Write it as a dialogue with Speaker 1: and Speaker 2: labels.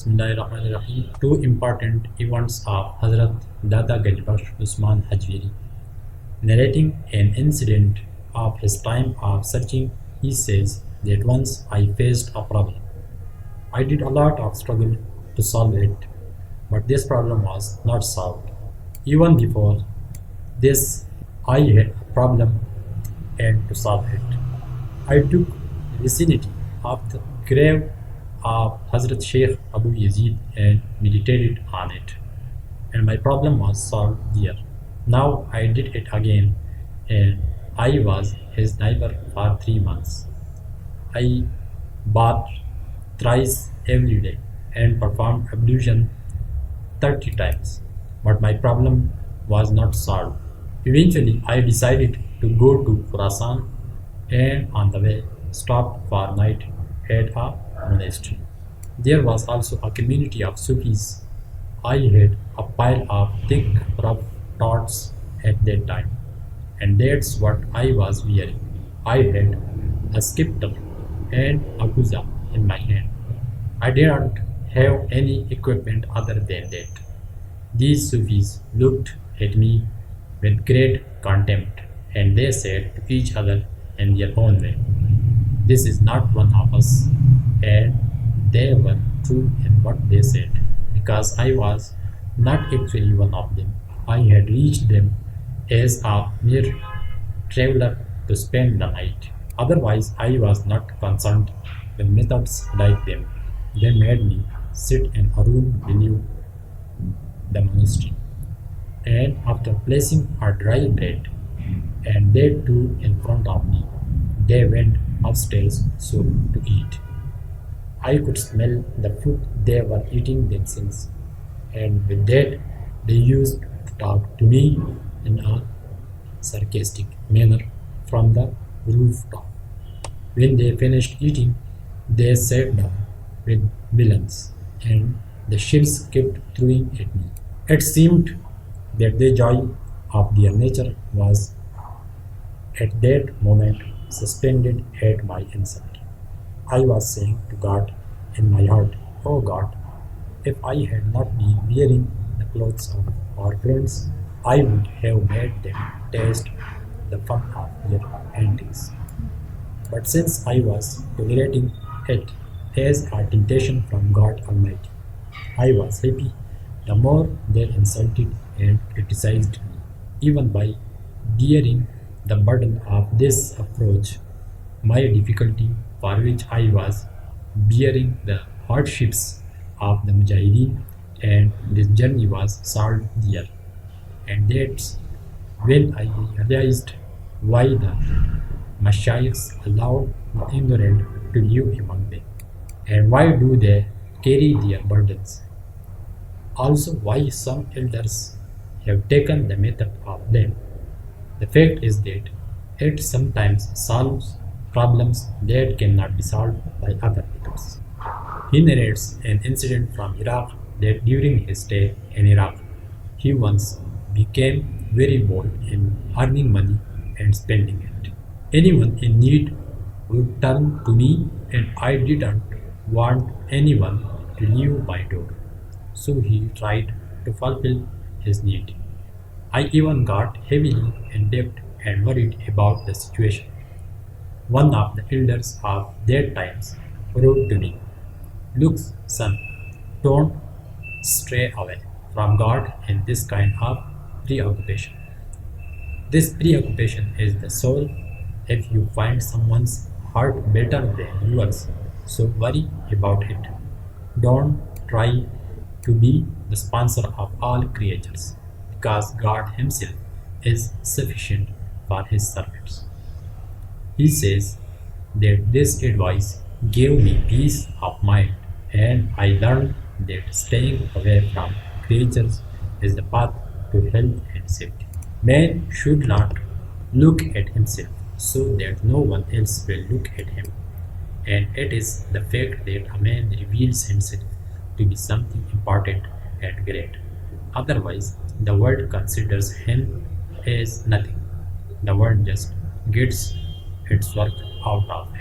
Speaker 1: Bismillahirrahmanirrahim. Two important events of Hazrat Dada Gunj Bakhsh Usman Hajviri. Narrating an incident of his time of searching, he says that once I faced a problem. I did a lot of struggle to solve it, but this problem was not solved. Even before this, I had a problem and to solve it. I took the vicinity of the grave of Hazrat Sheikh Abu Yazid and meditated on it, and my problem was solved there. Now I did it again, and I was his neighbor for 3 months. I bathed thrice every day and performed ablution 30 times, but my problem was not solved. Eventually, I decided to go to Khurasan and on the way stopped for night at a monastery. There was also a community of Sufis. I had a pile of thick, rough thoughts at that time, and that's what I was wearing. I had a scepter and a guza in my hand. I didn't have any equipment other than that. These Sufis looked at me with great contempt, and they said to each other in their own way, "This is not one of us," and they were true in what they said, because I was not actually one of them. I had reached them as a mere traveler to spend the night. Otherwise, I was not concerned with methods like them. They made me sit in a room beneath the monastery, and after placing a dry bread and they too in front of me, they went upstairs so to eat. I could smell the food they were eating themselves, and with that they used to talk to me in a sarcastic manner from the rooftop. When they finished eating, they sat down with villains, and the shells kept throwing at me. It seemed that the joy of their nature was at that moment suspended at my insult. I was saying to God in my heart, "Oh God, if I had not been wearing the clothes of our friends, I would have made them taste the fun of their antics. But since I was tolerating it as a temptation from God Almighty, I was happy the more they insulted and criticized me. Even by bearing the burden of this approach, my difficulty for which I was bearing the hardships of the Mujahideen, and this journey was solved there. And that's when I realized why the Mashayikhs allowed the ignorant to live among them, and why do they carry their burdens. Also, why some elders have taken the method of them. The fact is that it sometimes solves problems that cannot be solved by other methods. He narrates an incident from Iraq that during his stay in Iraq, he once became very bold in earning money and spending it. Anyone in need would turn to me, and I didn't want anyone to leave my door. So he tried to fulfill his need. I even got heavily in debt and worried about the situation. One of the elders of their times wrote to me, "Look, son, don't stray away from God in this kind of preoccupation. This preoccupation is the soul. If you find someone's heart better than yours, so worry about it. Don't try to be the sponsor of all creatures, because God Himself is sufficient for His servants." He says that this advice gave me peace of mind, and I learned that staying away from creatures is the path to health and safety. Man should not look at himself so that no one else will look at him, and it is the fact that a man reveals himself to be something important and great. Otherwise, the world considers him as nothing. The world just gets its work out of him.